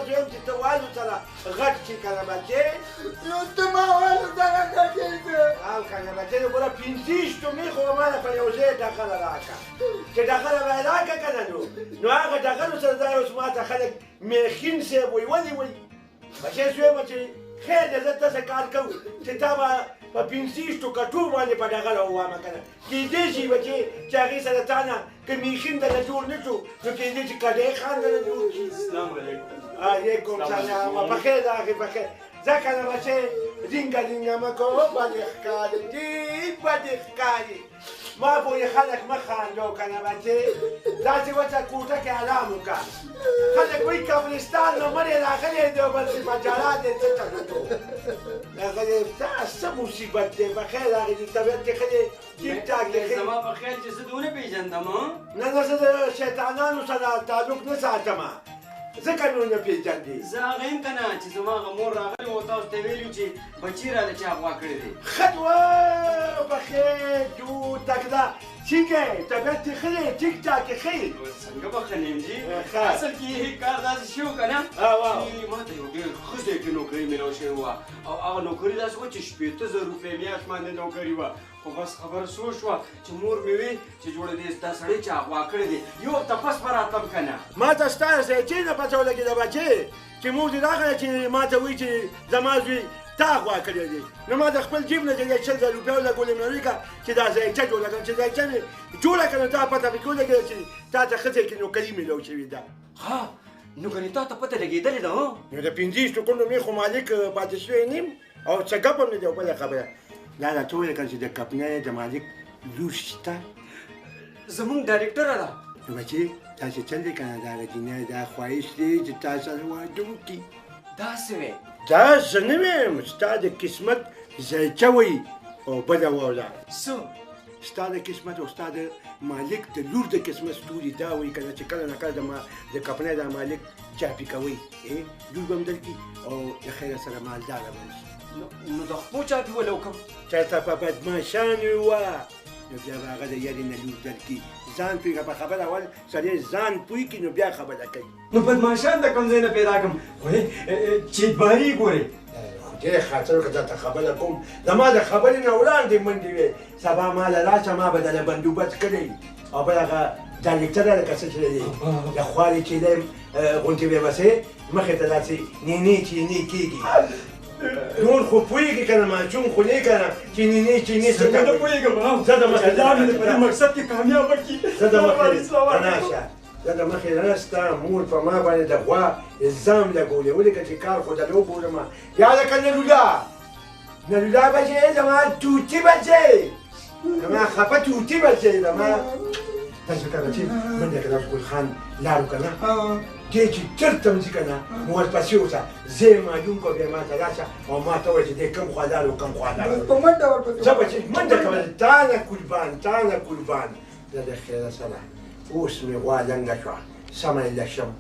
خو زه یم چې ته والو سره غټ شي که نه بچې نو ته ما والو سره غټېږه او که نه بچې نو ګوره 50 تومې خو ما نه په یو ځای ډغله راکړه چې ډغله به یې راکړه که نه نو هغه ډغلو سره دا اوس ما ته خلک میخین صاحب وایي ولې وایي بچې زه یم چې خیر دی زه داسې کار کوو چې تا به په 50 کټو باندې په ډغله ووامه که نه کیدای شي بچې چې هغې سره تا نه که میخین درنه جوړ نه شو نو کیدای شي کډی خان درنه جوړ شي السلام علیکم علیکم سلام بخیر راغی بخیر ځه که نه بچې رینګه رینګه مه کوه بدې ښکاري ډېر بدې ښکاري ما پورې خلک مه خاندو که نه بچې داسې وچه کوټه کې ارام وکړه خلک وایي قبرستان نه مړی راغلی دی او بلکې په جلا دی څه چلو راغلی دا څه مصیبت دی بخیر راغلي طبیعت کې ښه دی ټیک ټاک دی زما په خیال چې زه د ونه پېژندم نه نه زه د شیطانانو سره تعلق نه ساتم ځکه مې ونه پېژندې زه هغه یم که نه چې زما هغه مور راغلی و تاسو ته ویلي چې بچي راله چا غوا کړی دی ښه دوه بخیر جو تکده څنګه یې طبیعت دې ښه دی ټیک ټاک یې ښه یې څنګه به ښه نیم جي ښه. اصل کې کار داسې شوی و که نه چې ما ته یو ډېر ښه ځای کې نوکري میلاو شوې وه او هغه نوکري داسې وه چې 80,000 روپۍ میاشت باندې نوکري وه خو بس خبره سو شوه چې مور مې وی چې جوړه دې دا سړی چا غوا کړی دی یو تپس به راتلم که نه ما ته ستا چې نه پته ولګېده بچې چې مور دې راغله چې ما ته وایي چې زما زوی تا غوا کړی دی نو ما د خپل جیب نه چې 100,000 روپۍ ولګولې مې ولیکه چې دا ځایچه جوړه کړم چې ځایچه مې جوړه کړه نو تا پته پکې ولګېده چې تا ته ښه ځای کې نوکري میلاو شوې ده ها نو ګنې تا ته پته لګېدلې ده هو نو د 50 کونډو مې خو مالک پاتې شوی نیم او څه ګپ هم نه دی او بله خبره دا راته وویل که چې د کمپنۍ د مالک لور شته زمونږ ډایرکټره ده نو بچې تاسې چل دی که نه د هغه جینۍ دا خواهش دی چې تا سره واده وکړي داسې وی دا زه نه ویم ستا د قسمت ځایچه وایي او بله واوره څه ستا د قسمت او ستا د مالک د لور د قسمت ستوري دا وایي که نه چې کله نه کله د کمپنۍ د مالک چاپي کوئ لور به هم درکړي او د خیره سره مالداره به شي نو د خپو چاپي ولې وکړم چېرته په بدماشان وه نو بیا به هغه د یارې نه لور درکړي ځان پوهېږه په خبره اول سړی ځان پوه کړي نو بیا خبره کوي نو بدماشان د کوم ځای نه پیدا کړم وایي چیتباري ګورې خدای خاطر که درته خبره کوم زما د خبرې نه وړاندې منډې وې سبا ما له راشه ما به دله بندوبست کړی او بل هغه ډایرکټره لکه څه چې دی د خوارې چې دی غونډې وې بسې مخې ته داسې نینې چینې کېږي نور خو پوهېږي که نه ماشوم خو نه که نه چې نینې چینې څه ته نه پوهېږم زه د مخې الله مې په دې مقصد کې کامیابه کړي زه د مخې راشه زه د مخې نه ستا مور په ما باندې د غوا الزام لګولې ولیکه چې کار خو دلو بولم یا لکه نلولا نلولا بچې زما توتي بچې زما خفه توتي بچې زما تاسو که بچې منډه که داس ګل خان لاړو که نه دې چې چېرته ځي که نه نو ورپسې اوسه زه یې معلوم کړه بیا ما ته راشه او ما ته وایه چې دی کوم خوا لاړو کوم خوا لاړو په منډه ورپسې زه بچې منډه کول تا نه قربان تا نه قربان زه د خیره سره اوس مې غوا لنګه شوه سمه یې لشم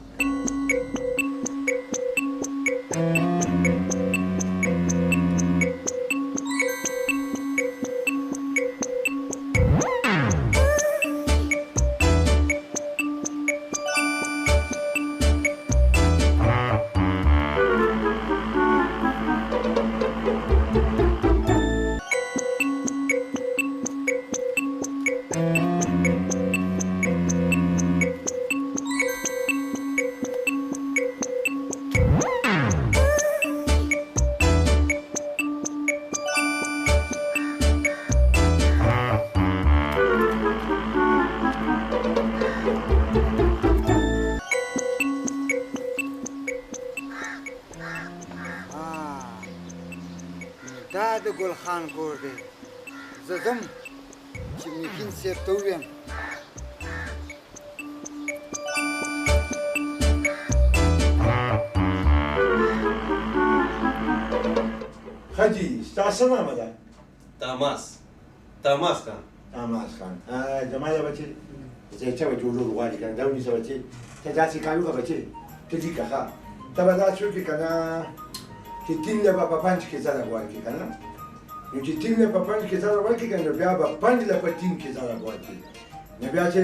دا د ګل خان کور دی زه ځم چې میکین صاحب ته ووایم ښه جي ستا څه نامه ده تاماس خان تاماس خان زما یو بچې ځایچه به جوړول غواړي که نه دا ونیسه بچې ته داسې کار وکړه بچې ته ځي که ښه ته به داسې وکړې که نه چې تینله به په پنج کې ځله ورکړي که نه نو چې تینله په پنج کې ځله ورکړي که نه بیا به پنج له په تین کې ځله ورکړي نو بیا چې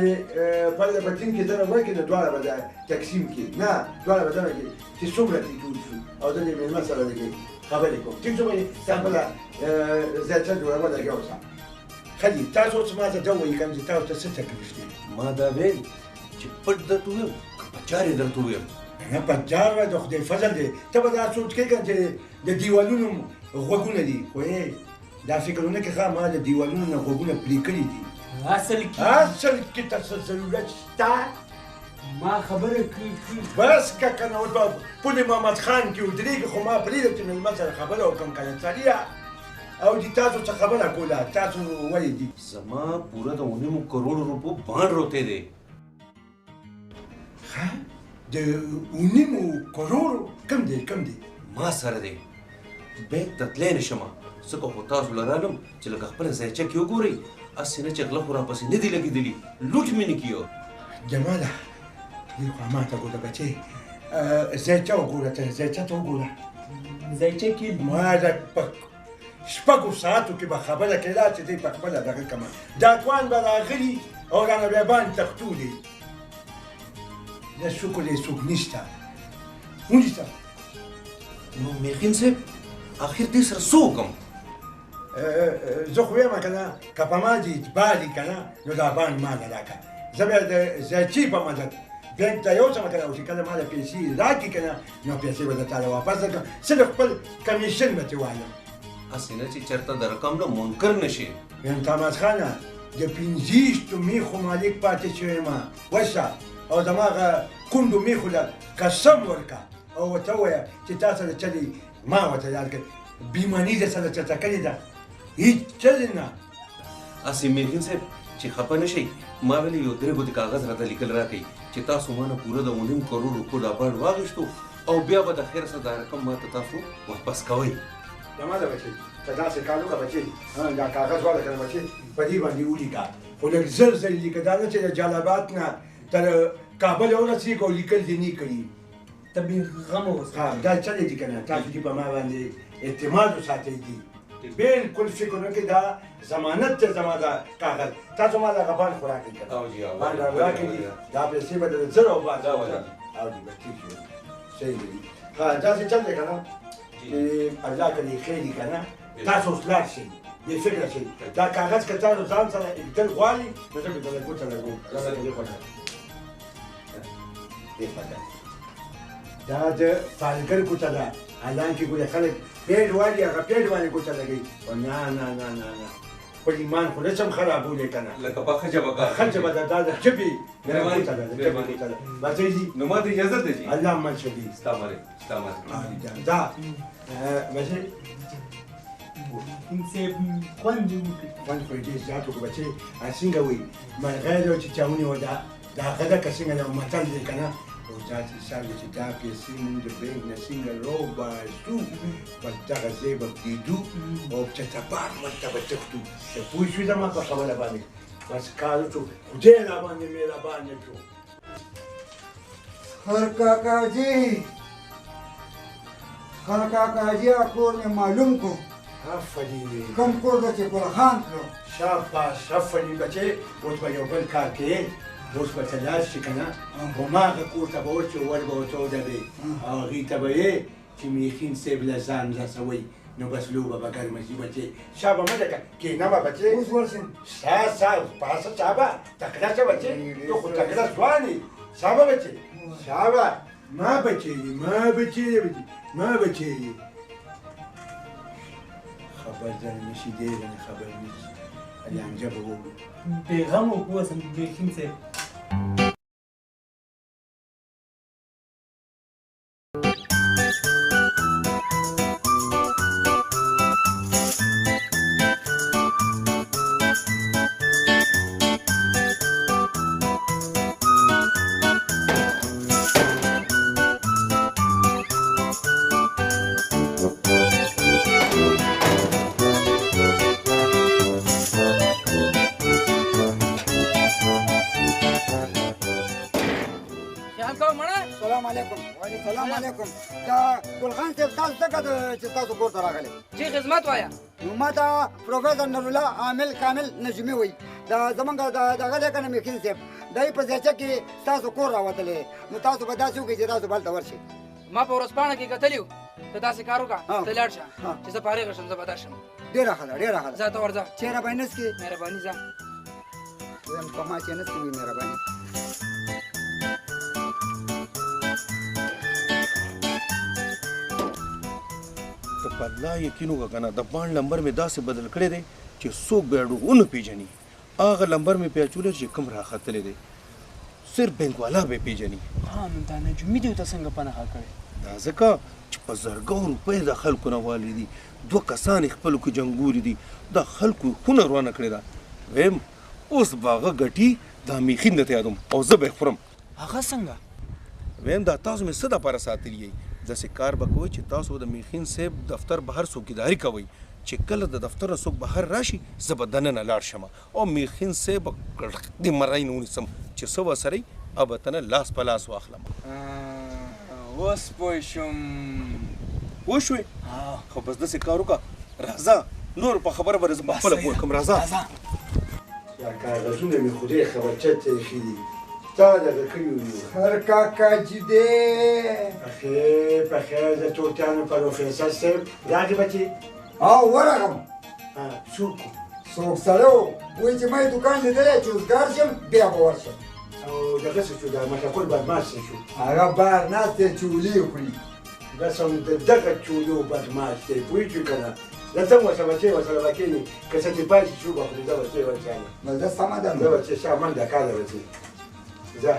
پرله په ټیم کې دنه ورکړي نو دواړه به تقسیم کړي نه دواړه به دنه کړي چې څومره دې ټول شو او زه دې مېلمه سره دې خبرې کوم ټیک شو بهې ستا خپله زیاته جوړه لګیا اوسه ښه دي تاسو اوس ما ته دا ووایي کوم چې تاسو ته څه تکلیف دی ما دا ویل چې پټ درته ووایم که په چار یې درته ووایم نه په جار وای د خدای فضل دی ته به دا سوچ کوې که چې د دیوالونو غوږونه دي خو دا فکرونه کې ښه ما د دیوالونو نه غوږونه پرې کړي دي اصل کې تاسو ضرورت شته ما خبره بس که کنه اوس به پل محمد خان کې ودرېږي خو ما پرېږدم چې مېلمه سره خبره وکړم کنه څریا او دې تاسو څه خبره کوله تاسو ولې دي زما پوره د 9 کروڑ روپو بانډ روتے دی ها د 9 کروڑ کم دی ما سره دی بیگ ته تللی نه شمه ځکه خو تاسو لرالم چې لکه خپله ځایچه کې وګورئ هسې نه چې غله خو راپسې نه دي لګېدلي لوټ مې نه کیو جماله دې خوا ما ته ګوره بچې ځایچه وګوره ته ځایچه ته وګوره ځایچه کې ما د شپږو ساعتو کې به خبره کېده چې دی په خپله دغه کمه ډاکوان به راغلي او رانه بیا باندې تختولي نه شکر یې څوک نشته ونیسه نو میخین صاحب آخر دې سره څه وکړم زه خو وایم که نه که په ما دې اعتبار دي که نه نو دا باندې ماله راکړه زه بیا د ځایچې په مدد بینک ته یوسم که نه او چې کله ماله پیسې راکړي که نه نو پیسې به درته راواپس درکړم صرف خپل کمیشن به ترې وایم هسې نه چې چېرته د رقم نه منکر نه شي یم تاماس خانه د 50 میخو مالک پاتې شوی یم وشه او زما هغه کونډو میخو له قسم ورکړه او ورته ووایه چې تا سره چلې ما ورته یاد کړ بیماني در سره چرته کړې ده هېڅ چلې نه هسې میرخین صاحب چې خفه نه شئ ما ویلې یو 3 ګوتې کاغذ راته لیکل راکئ چې تاسو ما نه پوره د 9 کروڑ روپو دا بانډ واخیستو او بیا به د خیر سره دا رقم ما ته تاسو واپس کوئ جماله بچې ته داسې کار وکړه بچې دا کاغذ واله که نه بچې په دې باندې ولیکه خو لږ زر زر یې لیکه دا نه چې د جلابات نه تر کابل ورسېږي او لیکل دې نه کړي ته بېغمه اوسه دا چلې دي که نه تاسو دې په ما باندې اعتماد وساتئ دي بالکل فکر نه کې دا ضمانت ته زما دا کاغذ تاسو ما دغه باندې خو راکړئ که نه باندې راکړي دا پیسې به د زر او باندې او دې به ټیک شو صحیح دي ها داسې چل دی که نه الله که دې خیر دي که نه تاسو اوس لاړ شئ بې فکره شئ دا کاغذ که تاسو ځان سره ایږدل غواړئ نو زه به درله ګوته لګوم دا د فالګر ګوته ده حالانکې ګوره خلک پیډ والی هغه پیډ باندې ګوته لګوي خو نه نه نه نه نه خپل ایمان خو نه شم خرابولی که نه لکه په ښه ژبه کار ښه ژبه ده دا د ژبې ګوته ده د ژبې ګوته ده بچی دي نو ما ته اجازه ده جي الله من شدي ستا مرګ دا بچی انسان خوند وکړي خوند خو یې ډېر زیات وکړو بچی څنګه وایي مرغۍ ده چې چا ونیوه دا هغه ده که څنګه ده متل دی که نه او داسې حساب دی چې دا پیسې مونږ د بینک نه څنګه راوباسو په دغه ځای به پرېږدو او چتبار ملته به تښتو ته پوه شوې زما په خبره باندې بس کار وشو خدای راباندې مهربانه شو خر کاکا جی کور مې معلوم کو آفرین کم کور ده چې ګلخان کړو شاباش آفرین بچې اوس به یو بل کار کوې اوس به ته لاړ شي که نه هماغه کور ته به اوس چې ور به ورته ودرې او هغې ته به یې چې میخین صاحب له ځان رسوئ نو بس لوبه به ګرمه شي بچې شابه مه لکه کښېنه به بچې اوس ورشم سا پاسه شابه تکړه شه بچې تو خو تکړه ځوان یې شابه بچې شابه ما بچې ما بچې خبر زنه نشي دی زنه خبر نشي لانجه به وګورو بېغمه اوسم میخین صاحب وعلیکم السلام علیکم دا ګل خان صاحب تاسو څنګه چې تاسو کور ته راغلي جی خدمت وایا نو ما ته پروفیسر نورالله عامل کامل نجمي وایي دا زمونږ دغه دی که نه میخین صاحب دی په ځایچه کې ستاسو کور راوتلی نو تاسو به داسې وکړئ چې تاسو بلته ورشئ ما په ورځپاڼه کې کتلي وو ته داسې کار وکړه ته لاړ شه چې زه فارغه شم زه به درشم ډېره ښه ده ډېره ښه ده ځه ته ورځه چېرې به یې نس کړي مهرباني ځه وایم په ما چې نس کړي وي مهرباني ته په الله یقین وکړه که نه د بانډ نمبر مې داسې بدل کړی دی چې څوک به اډو ونه پېژني هغه نمبر مې پې اچولی چې کوم راختلی دی صرف بینک والا به پېژني نو دا نجومي دې ورته څنګه په نښه کړې دا ځکه چې په زرګو روپۍ د خلکو نه والي دي 2 کسان یې خپلو کې جنګوري دي د خلکو خونه روانه کړې ده ویم اوس به هغه ګټي دا میخین درته یادوم او زه به یې خورم هغه څنګه ویم دا تاسو مې څه دپاره ساتلي یئ داسې کار به کوئ چې تاسو د میخین صاحب دفتر بهر څوکیداري کوئ چې کله د دفتر نه څوک بهر راشي زه به دننه لاړ شم او میخین صاحب د مرۍ نه ونیسم چې څه ورسره یي او به ته نه لاس په لاس واخلم اوس پوه شوم پوه شوې خو بس داسې کار وکړه راځه نور په خبره به زه په خپله پوه کړم راځه دا کاغذونه مې خدای خبرچت ته ایښي دي تا دغه کړي وو خیر کاکا جدي بخیر بخیر د توتیانو پروفیسر صاحب راغی بچې او ورغم څوک څوک سړی و وایي چې ما یې دوکان لیدلی چې اوسګار شم بیا به ورشم او دغه څه شو دا مشکل بدماش شو هغه بهر ناست دی چولې وخوري بس هم د دغه چولو بدماش دی پوهېږو که نه زه ته هم ورسره بچې ورسره به کښېني که څه چې پاتې شو به خورې زه بچې ورسره نو زه سمه ده زه بچې شامن ده کار ده بچې زه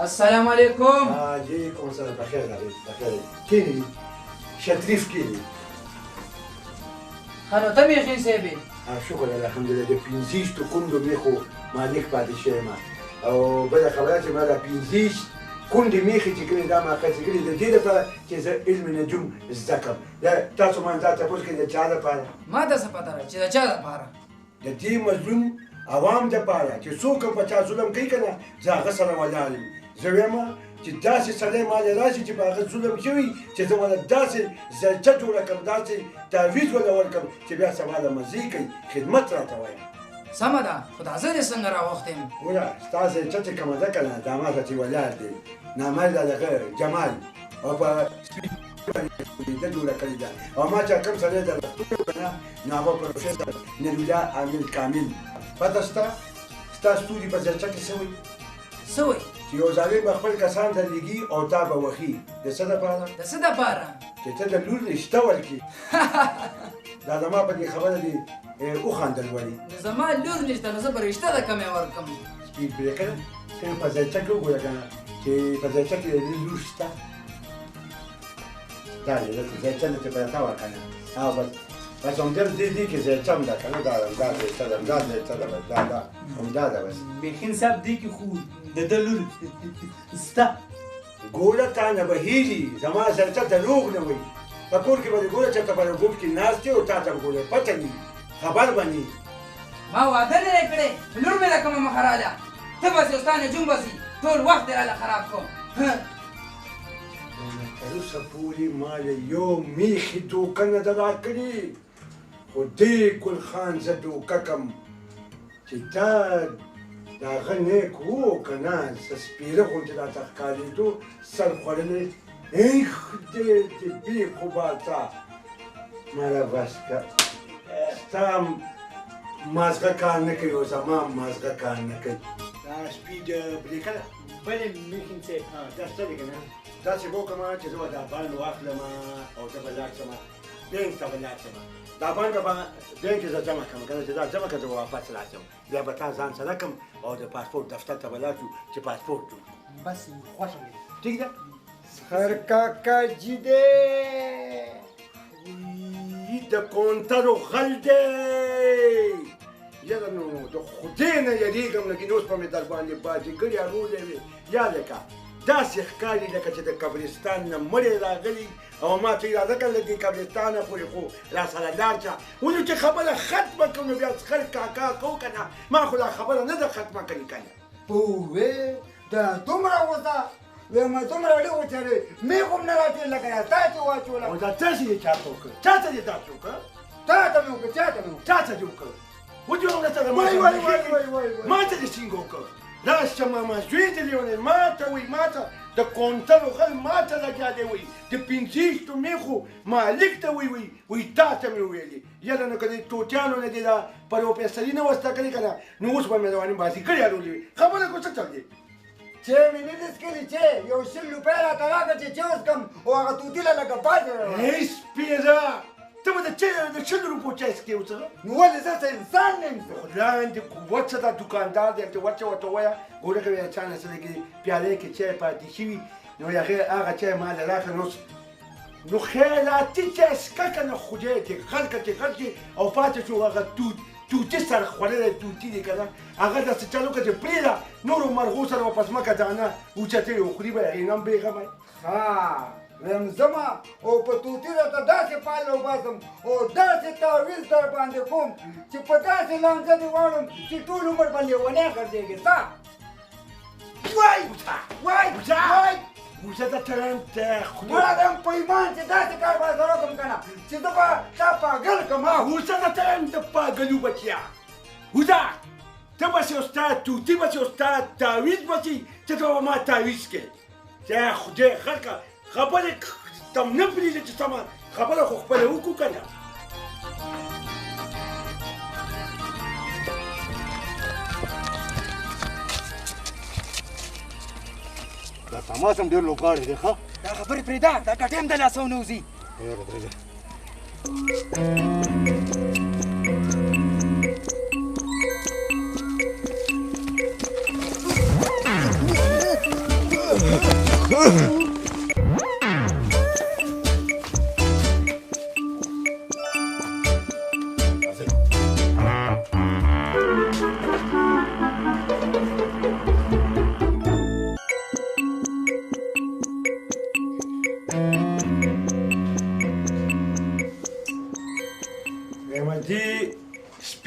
السلام علیکم علیکم السلام بخیر راغلی بخیر کښېني شریف کښېني ښه نو ته میخین صاحب یې شکر الحمدلله د 25 کونډو میخو مالک پاتې شوی یم او بله خبره چې ما دا 25 کونډې میخې چې کومې دا ما خرڅې کړي د دې لپاره چې زه علم نجوم زده کړم تاسو ما دا تپوس کوئ د چا لپاره ما ته څه پته ده چې د چا دپاره د دې مظلوم عوام دپاره چې څوک هم په چا ظلم کوي که نه زه هغه سره ولاړ یم زه وایم چې داسې سړی ماله راشي چې په هغه ظلم شوي چې زه ورله داسې زرچه جوړه کړم داسې تعویض ورله ورکړم چې بیا سبا له مزې کوي خدمت راته وایم سمه ده خو دا زه دې څنګه راوختی یم وره ستا زرچه چې کومه ده که نه دا ماته چې ولاړ دی نامه ده دغه جمال او په ده جوړه کړې ده او ما چې کوم سړی در که نه نو هغه پروفیسر نورالله عامل کامل پته شته ستا ستوري په زرچه کې څه وایي څه وایي چې یو ظالم به خپل کسان درلېږي او تا به وښي د څه دپاره د څه دپاره چې ته د لور رشته ورکړي دا زما په دې خبره دې وخندل ولې نو زما لور نشته نو زه به رشته د کمې ورکړم سپید بریکر ته په ځایچه کې وګوره که نه چې په ځایچه کې د دې لور شته دا دی دلته ځایچه درته په تا ورکړه نه او بس همدغه دې کې ځایچه هم ده که نه دا ځایچه ده دا ځایچه ده بس دا همدا ده بس میخین صاحب دی کې خو د ده لور سته ګوره تا نه به هیلي زما ځایچه دروغ نه وایي په کور کې به دې ګوره چېرته په ګوټ کې ناست یې او تا ته به ګوره پته وي خبر به نه ما واده نه دی کړی لور مې د کومه مخه راله ته بسې او ستا نجوم بسې ټول وخت دې راله خراب کړو تر اوسه پورې ما له یو میخې دوکه نه ده راکړې خو دې ګل خان زه دوکه کړم چې تا د هغه نیک و که نه څه سپېره غوندې راته ښکارېدو سر خوړلی ایخ دې د بې خوباته ماله بس که ستا مازغه کار نه کوي او زما مازغه کار نه کوي دا سپید بریکره بلې میخین صاحب دا څه دی که نه داسې به وکړم چې زه به دا بانډ واخلم او زه به لاړ شم بینک ته به لاړ شم دا بانډ به بینک کې زه جمع کړم که نه چې دا جمع کړم زه به واپس لاړ شم بیا به تا ځان سره کړم او د پاسپورټ دفتر ته به لاړ شو چې پاسپورټ جوړ کړو بس خوښه مې ټیک ده خیر کاکا جدي د کونترو غل دی یاره نو د خدای نه یېرېږم لکن اوس به مې در باندې بازیګرې اړولې وې یاده که داسې ښکاري لکه چې د قبرستان نه مړی راغلی او ما ته اراده کړله دې قبرستانه پورې خو راسره لاړ شه ولو چې خبره ختمه کړو نو بیا خر کاکا کوو که نه ما خو دا خبره نه ده ختمه کړې که نه اوه دا دومره وسه وایم څومره ډېر وچرې مې خو هم نه راټېل لګیا تا چې واچوله او دا تاسې یې چاته وکړه چاته دې داسې وکړه تا ته مې وکړه چا ته مې وکړه چاته دې وکړه ودې هم درته ما ته دې څنګه وکړه راشه ماما زوی دې لیونی ما ته وایي ما ته د کونټلو غل ما ته لګیا دی وایي د پنځیشتو میخو مالک ته وایي تا ته مې ویلي یاره نو که د توتیانو نه دې دا پروفیسري نه وسته کړې که نه نو اوس به مې رواني باسي کړي اړولې وي خبره کو څه چل دی چې مې نه دي څکلي چې یو 100 روپۍ راته راکړه چې وڅکم او هغه توتیله لکه پاتې هی سپېره ته به د 100 روپو چای څکې اوسه نو ولې زه څه انسان نه یم خدای دې قوت څه دا دوکاندار دی ته ورته ووایه ګوره که بیا چا نه څه کې پیالې کې چای پاتې شوي نو هغه چای ما له راکړه نو خیراتي چای څکه که نه خدای دې غل کړي او پاتې شو هغه توتي سره خوړلی توتي دی که نه هغه داسې چل وکړه چې پرېږده نورو مرغو سره به په ځمکه دانه اوچتوي وخوري به هغې نه هم بېغمه ها ویم زما او په توتي راته داسې پایله وباسم او داسې تعویض در باندې کوم چې په داسې لانجه دې واړم چې ټول عمر به لیونی ګرځېږې ستا وای وزه د ترم ته مړه د په ایمان چې داسې کار به سره وکړم که نه چې زه به تا پاګل کړم وزه د ترم د پاګلو بچیا وزه ته بسې استاد توتي بسې استاد تعویض بسې چې ته به ما تعویض کې چې خدای خلکه خبرې تم نه پرېږدي چې سمه خبره خو خپله وکړو که نه دا تماس هم ډېر لوکاړی دی ښه دا خبرې پرېږده دا ټاټې هم د لاسه ونوځي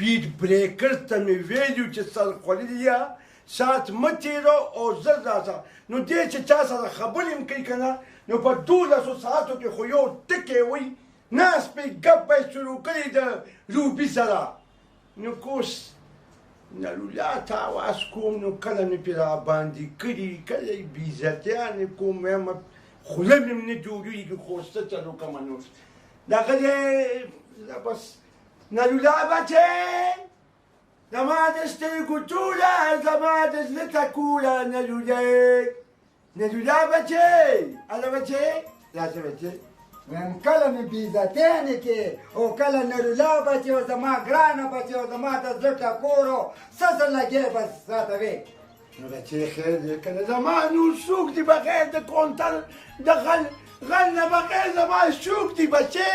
سپیډ بریکر ته مې ویلي چې سر خوړلي یا ساعت مه تېره او زر راځه نو دې چې چا سره خبرې هم کوي که نه نو په 12 ساعتو کې خو یو ټکی وایي ناست پې ګپه یې شروع کړې د روبي سره نو کوس نلولا ته اواز کوم نو کله مې پرې راباندې کړي کله یې بېعزتیانې کوم وایم خوله مې هم نه جوړېږي خو څه چل وکړمه نو دغه دی بس نلولا بچې زما د سترګو ټوله زما د زړه ټکوله نلولا بچې هله بچې راشه بچې ویم کله مې بېعزتیانې کې او کله نرولا بچې او زما ګرانه بچې او زما د زړه ټکورو څه څه لګې بس راته وې نو بچې خیر دی که نه زما نور څوک دي بغیر د کونټل د غل نه بغیر زما څوک دي بچې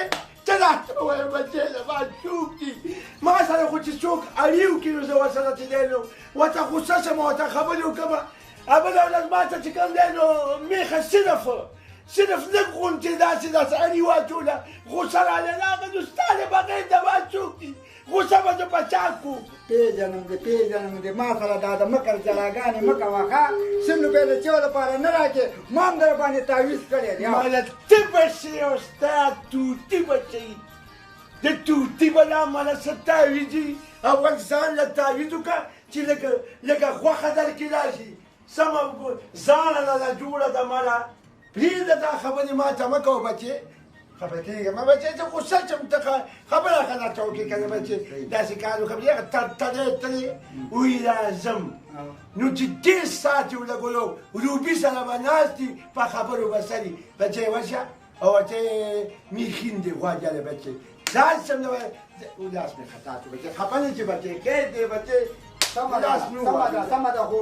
ته راته ووایه بچې زما څوک دي ما سره خو چې څوک اړي وکړي نو زه ورسره چې دی نو ورته غوسه شم او ورته خبرې وکړمه بله ورځ ما ته چې کوم دی نو میخه صرف لږ غونډې داسې اړي واچوله غوسه راله راغله نو ستا د بغیر زما څوک دي غوسه به زه په چا کوم پېژنم دې ما سره دا د مکر جلاګانې مه کوه ښه 100 روپۍ د چیو لپاره نه راکړې ما هم در باندې تعویض کړی دی ماله ته بچې او ستا توتي بچې د توتي بلا ماله څه تعویض وي اول ځان له تعویض وکړه چې لکه غوښه درکې راشي سمه ځانه له جوړه ده ماله پرېږده دا خبرې ما ته مه کوه بچې خبره کېږه ما بچې ته غوسه شم ته خبره ښه راته وکړې که نه بچې داسې کار وکړه هغه ترې وایي راځم نو چې 10 ساعت یې ولګولو روبي سره به ناست دي په خبرو به سري بچې ورشه او ورته میخین دې غواجله بچې ځان شم نه لاس مې خطا شو بچې خفه نه چې بچې خیر دی بچې سمه ده خو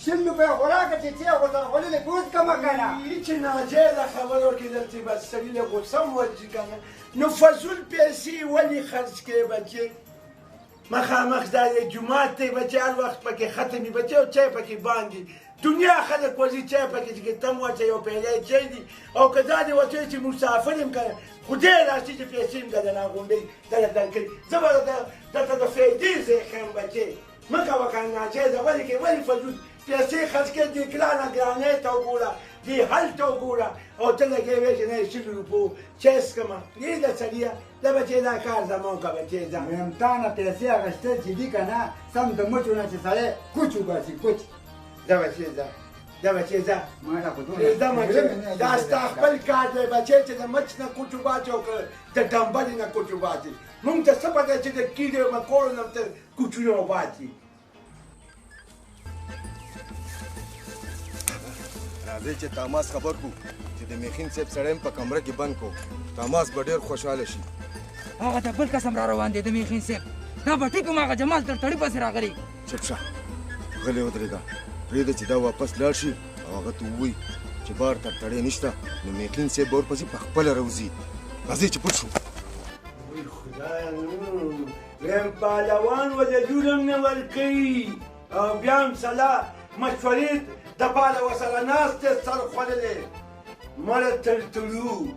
100 روپۍ خو راکړه چې چی خو سره خوړلې که اوس کمه که نه چې ناجیله خبرو کې درته بس سړي له غوسه هم ورځي که نه نو فضول پیسې ولې خرڅ کړې بچې مخامخ دا یې جومات دی بچې هر وخت پکې ختمي بچې او چای پکې باندې دنیا خلک وځي چای پکې چې تم واچوي یو پیاله چای دي او که دا دې ورته وایي چې مسافر یم که نه خدای راسي چې پیسې یم که د ناغونډۍ دله درکوي زه به درته د فایدې ځای ښیم بچې مه کوه که ناجیزه ولې کې ولې فضول پیسې خرڅ کړې دې ګرانه ګرانۍ ته وګوره دې هلته وګوره او ته لګې وې چې نه یې 100 روپو چیس کړمه پرېږده سړیه دا بچې دا کار زما وکړه بچې ځه ویم تا نه پیسې اخیستل چې دي که نه سم د مچو نه چې سړی کوچ وباسي کوچ دا بچې ځه دا بچې ځه ما نه خو دومره پرېږده بچې دا ستا خپل کار دی بچې چې د مچ نه کوچ وباسي او که د ډمبلې نه کوچ وباسي موږ ته څه پته چې د کیډې او مکوړو نه ته کوچونه وباسي راځئ چې تاماس خبر کړو چې د میخین صاحب سړی هم په کمره کې بند کړو تاماس به ډېر خوشحاله شي هغه د بل قسم را روان دی د میخین صاحب دا به ټیک هم هغه جمال تر تړي پسې راغلی چپ شه غلی ودرېږه پرېږده چې دا واپس لاړ شي او هغه ته ووایي چې بار تر تړی نشته نو میخین صاحب به ورپسې په خپله راوځي راځئ چې پټ شو وای خدایه ویم پهلوان ولدونه هم نه ورکوي او بیا هم سلا مشورې دپاره ورسره ناست دی سر خوړلی مړه تړتړو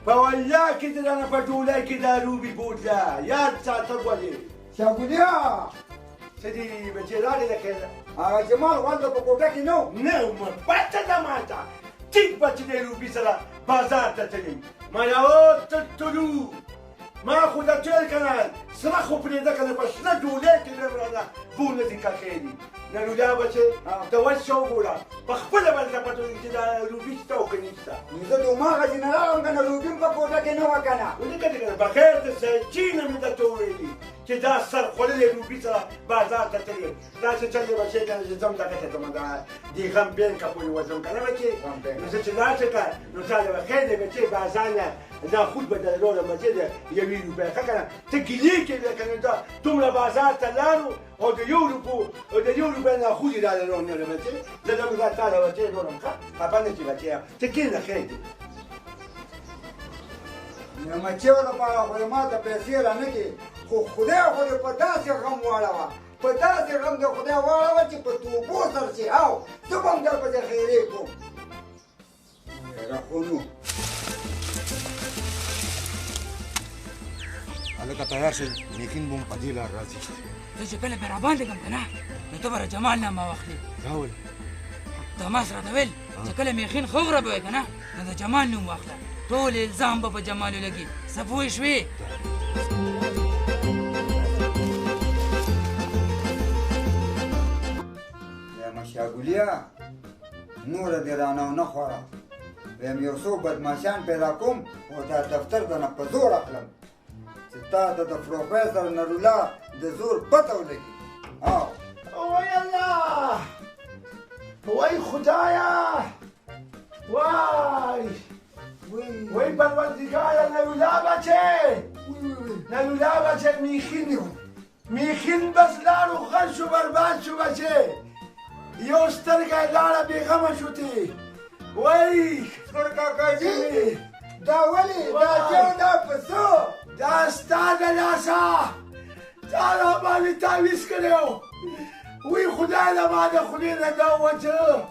په والله کې د رانه په ډولۍ کې دا روبي بوتله یاد ساته ګولې شاګولیا څه دي بچې راغې ده خیره هغه جمال والده په کوټه کې نه و نه مه پته ده ماته ټیک به چې دی روبي سره بازار ته تللی ما یو تړتړو ما خو دا ټول کنه سره خو پرېږده کنه په شنه ډولۍ کې مې رانه بونه دي کښې دي ننولا بچې ته ورشه وګوره په خپله به درته پته ولګي چې دا روبي شته او که نشته نو زه د هماغسې نه راغلم که نه روبي هم په کوټه کې نه وه که نه ولیکه کنه بغیر د سرچي نه مې درته وویلي چې دا سر خوړلی روبي سره بازار ته تللی داسې چل دی بچې کنه چې ځم دغه ته ځم دا دې غم بینکه پورې وځم که نه بچې نو زه چې لاړ که نو تا به خیر دی بچې بازار نه دا خود به در روړم بچې د 1 روپۍ ښه که نه ته ګیلې کوې که نه دا دومره بازار ته لاړو او د 1 روپو او د 1 روپۍ نه خودې راله روڼېږه بچې زه دغه دا تا له بچې روړم ښه خفه نه شي بچې ته کښېنه خیر دی د مچیو لپاره خو یې ما ته پیسې رانه کړې خو خدای خو دې په داسې غم واړوه په داسې غم دې خدای واړوه چې په توبو سر شي او زه به هم درپسې خیرې کړم خو نو هلکه تیار شئ میخین به هم په دې لار راځي زه چې کله پرې راباندې کړم که نه نو ته به را جمال نامه واخلې دا ولې تماس راته ویل چې کله میخین ښه وغړبوې که نه نو د جمال نوم واخله ټول الزام به په جمال ولګي څه پوه شوې وایم شاګولیا نوره دې رانه ونه خوړه وایم یو څو بدماشان پیدا کوم او دا دفتر ته نه په زور اخلم چې تا ته د پروفیسر نرولا د زور پته ولګي او وای الله وای خدایا وای وای پروردگار نلولا بچه نلولا بچه میخین بس لارو خل شو برباد شو بچه یو سترګه لاړه بېغمه شوتې وای کاکاجي دا ولې دا جو دا پسو دا ستا د لاسه تا راباندې تعویض کړی و وی خدای له ما د خولې نه دا ووته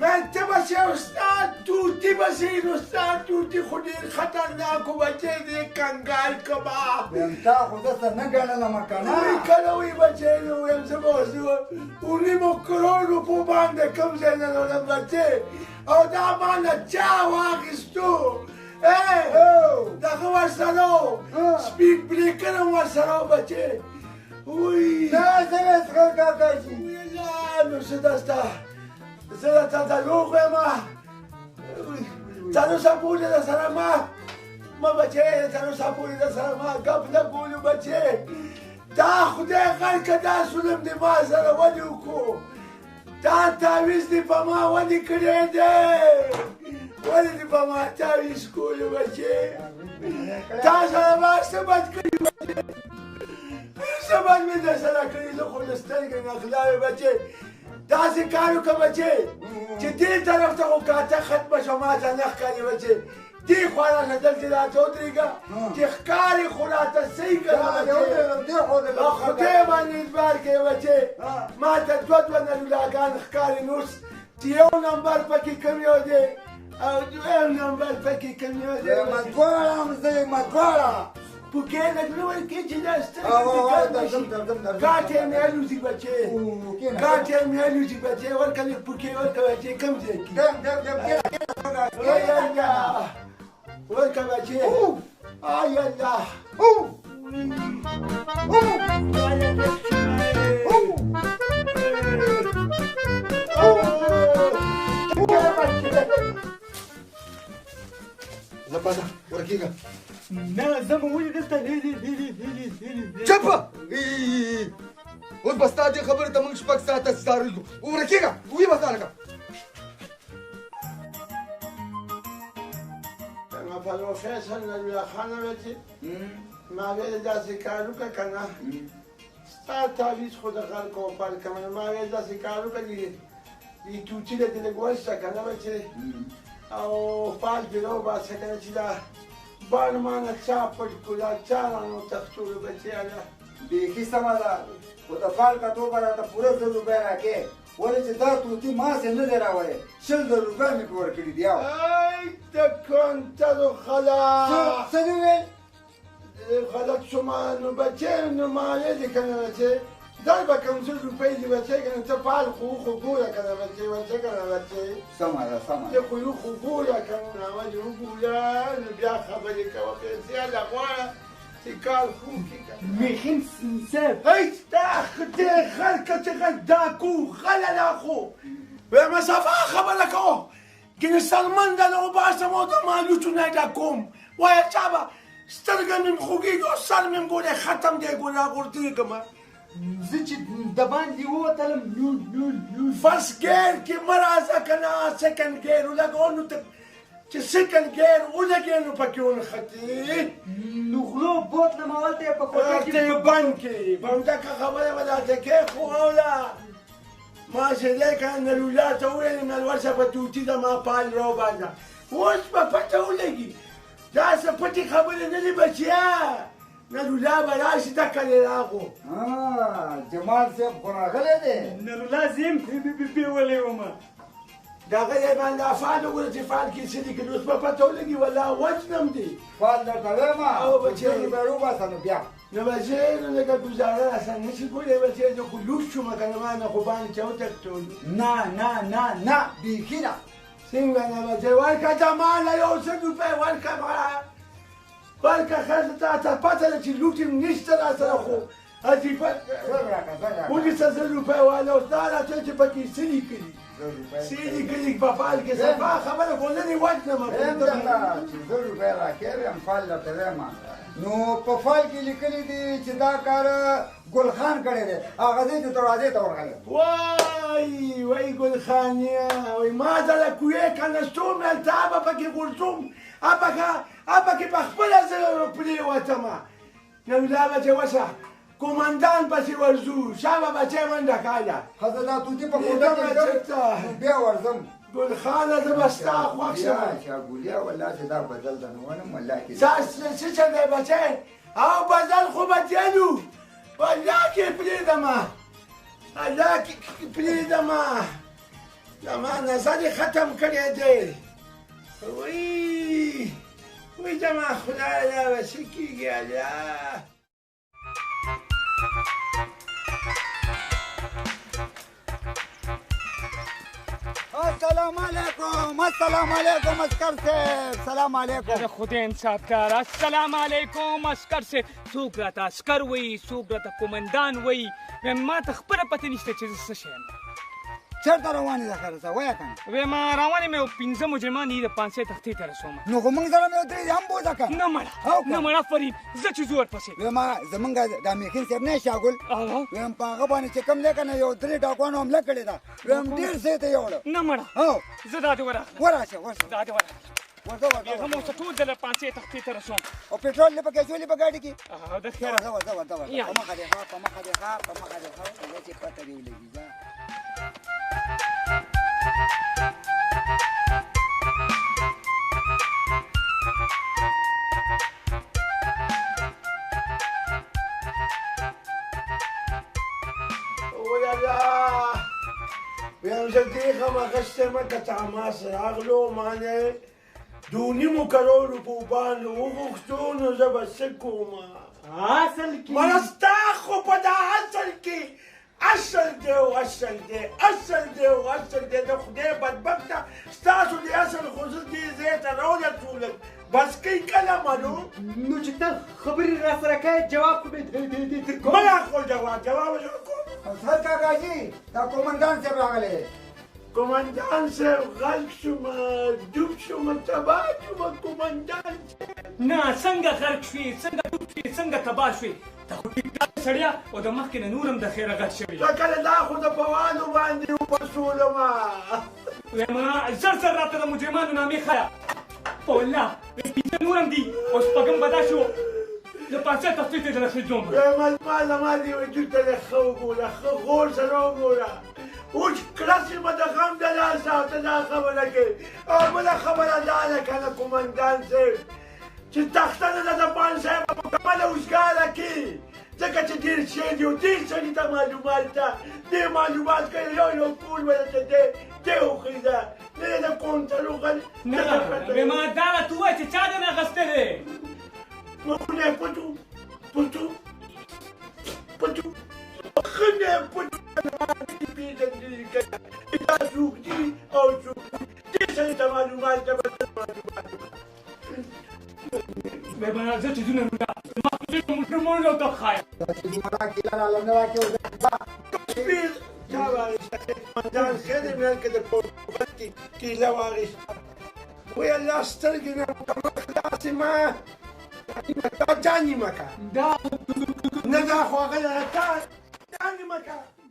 من ته به شې او ستا توتي به شې نو ستا توتي خو ډېر خطرناک و بچې دې کنګال کړمه وایم تا خو دسته نه ګڼلمه که نه وی کله وی بچې نو ویم زه به اوس 9 کروڑ روپو باندې کوم ځای نه لرم بچې او دا ما نه چا واخیستو دغه ورسره و سپیډ بریکر هم ورسره و بچې وی دا څنګه څښل کاکاجي وی الله نو څه دسته زه درته دروغ وایم تر اوسه پورې درسره ما بچې تر اوسه پورې درسره ما ګپ نه کولو بچې دا خدای غر که دا ظلم دې ما سره ولې وکړو دا تعویض دې په ما ولې کړی دی ولې دې په ما تعویض کولو بچې تا سره ما څه بد کړي بچې څه بد مې درسره کړي زه خو د سترګې نه خلاوې بچې داسې کار وکړه بچې چې دې طرف ته خو کاته ختمه شوه ما ته نه ښکاري بچې دې خوا راشه دلته راته ودرېږه چې ښکاري خو راته صحیح که نه بچې په خدای باندې اعتبار کوې بچې ما ته 2 نلولاګان ښکاري نوس چې 1 نمبر پکې کوم یو دی او 2 نمبر پکې کوم یو دی وایم دواړه هم زه یم دواړه پوکې لګلو ورکې چې دا درځم ګاټې مې الوزي بچې ګاټې مې الوزي بچې ورکه لږ پوکې ورکه بچې کم ځای کې ورکه بچې آی الله زباده ورکیږه نه زما ولې دلته چپ اوس بس تا دې خبرې ته موږ شپږ ساعته څارلو ورکیږه وی بس لکه ما پروفیسور نبیل خانه وتی ما ویل داسې کار وکړه که نه ستا تعویض خو د خلکو پر کړم ما ویل داسې کار وکړه دې توتي له دې لږ وسته که نه بچې او فال دې راوباسه که نه چې دا بڼ مانه چا پټ کړو دا چا رانه وتښتولو بچې هله بیخي سمه ده خو د فال کتو به راته پوره 100 روپۍ راکې ولې چې دا توتي ما سې نه دی راوړی 100 روپۍ مې پې ورکړي دي ای د کنترو خلاص څه دې ویل خلاص شما نو بچې نو مالې دې که نه بچې دا به 500 روپۍ دي بچې که نه ته فال خو ګوره که نه بچې بچې که نه بچې سمه ده سمه ته خو یو خو ګوره که نه ناوجې وګوره نو بیا خبرې کوه پیسې هله غواړه چې کار خو کړي که نه میخین صاحب هیڅ دا دې خلکه چې غل دا کو غله دا خو به مسافه خبره کوه ګینه سلمان دا له وباسم او د مالوچونه دا کوم وایه چا به سترګه مې خوږېږي او سر مې ګوره ختم دی ګوره غورځېږم زه چې د باندې ووتلم نو فرست ګیر کې مه راځه که نه سیکنډ ګیر ولګوه نو ته چې سیکنډ ګیر ولګې نو پکې ونښتې نو غلو بوتلم اولته یې په کوټه ته یې بند کړې بندکه خبره به درته کېښووله ما چې دی که نلولا ته وویلې نلورشه په توتي د ما پال راوباسه اوس به پته ولګي داسې پټې خبرې نه دي بچیا نلولا به راشي دکه دې راغو جمال صاحب خو راغلی دی نرولا زیم بیولې ومه دغه یې باندې فال وګوره چې فال کې څه دي که اوس به پته ولګي والله وجنم دی فال درته وایم او بچې. 100 روپۍ راوباسه نو بیا نو بچې نو لکه ګزاره راسره نشي کولی بچې زه خو لوټ شوم که نه ما نه خو باندې چا وتښتولو نه بیخي نه څنګه نه بچې ورکه جماله یو 100 روپۍ ورکه ورکه ښځه ته پته ده چې لوټ یې نشته راسره خو عجیبه ولې 100 روپۍ واله اوس دا راته چې پکې څه لیکلي څه لیکلي په فال کې صفا خبره خو نه دې وجنم چې 100 روپۍ راکې ویم فال درته وایم نو په فال کې لیکلي دي چې دا کار ګل خان کړی دی هغه ځای چې دروازې ته ورغلی وای ګل خانیا وای ما دله کوې کنستوم هلته به پکې غورځوم پکې په خپله زه پرېوتم نو دا بچې وسه کومندان پسې ورځو شابه بچې منډه کاله ښځه دا توتي په کوټه کې بیا ورځم ګل خانه زه به ستا خوښ شم شاګولیا والله چې دا بدل ده نو ونم والله کې څه چل دی بچې او بدل خو بدلو والله کې پرېږدم الله کې پرېږدم زما نظر یې ختم کړی دی وی زما خدایه به څه کېږي الله السلام علیکم اسکر صاحب سلام علیکم خدای انصاف کار السلام علیکم اسکر صاحب څوک راته اسکر وایي څوک راته قومندان وایي ما ته خپله پته نشته چې زه څه شی یم چېرته روانې ده ښه وایه که نه ما روان یم یو 15 مجرمان دي د 500 تختې ته رسوم نو خو موږ سره مې یو درې هم بوځه که نه مړه فرید زه چې ځو ورپسې ویما زمونږ دا میخین صاحب نه شاګل ویم په هغه باندې چې کوم دی که نه یو 3 ډاکوانو حمله کړې ده ویم ډېر ځای ته یوړه نه مړه زه دا دې ورغلم ورشه دا دې ورغلم هم اوس ټول دله 500 تختې ته رسوم او پېټرول دې پکې اچولي په ګاډي کې د خیره په مخه دې ښه چې پته دې ولګي ویم زه دیغم اخیستی مه که تا ما سره راغلو مانې دو نیمو کروڑو په باندې وغوښتو نو زه به څه کوم اصل کې مړه ستا خو په دا اصل کې اصل دی او اصل دی اصل دی او اصل دی د خدای بدبخته ستاسو د اصل خو زه دې ځای ته راورسولم بس کوي کله مالو نو چې ته خبرې را سره کوې جواب خو مې در کوم مه راخول جواب یې وکړو سر کاکاجي دا کومندان صاحب راغلی کومندان صاحب غلط شوم ډوب شوم تباه شوم کومندان صاحب نه څنګه غرق شوې څنګه ډوب شوې څنګه تباه شوې ته خو ټیکټاک سړیه او د مخکې نه نور هم د خیره غټ شوې زه کله دا خو د فوادو باندې وپسولم وایم زر زر راته د مجرمانو نامې ښیه په والله پنځه نور هم دي او شپږم به دا شو د پاڅه تفتیش دې درخې ځوم وایم زما دې وجود ته دې ښه وګوره ښه غور سره وګوره اوس کلس یې به د غم د لاسه او ته دا خبره کوې او بله خبره دا ده که نه کومندان صاحب چې تخته نه ده د پان صاحب په مکمله اوسګاره کړي ځکه چې ډېر شی دي او ډېر سړي ته معلومات ده دې معلومات کوي یو کور به درته دی وښیي ده نه یې د کونټرو غل نه ما دا راته ووایه چې چا دې نه اخیستی دی مخونه یې پټو مخونه یې پټو پیژندلي که دا څوک دي او څوک دې سړي ته معلومات ده بل معلومات وایم زه چې ځونه نو دا زما خو دې مجرمانو ته ښایم چا واخېسته کومندان ښه دی مېل که د پورتوګل کې کیله واخېسته وی الله سترګې نه مکمل خلاصې ما دا نیمه که نه دا خو هغه تا دا نیمه که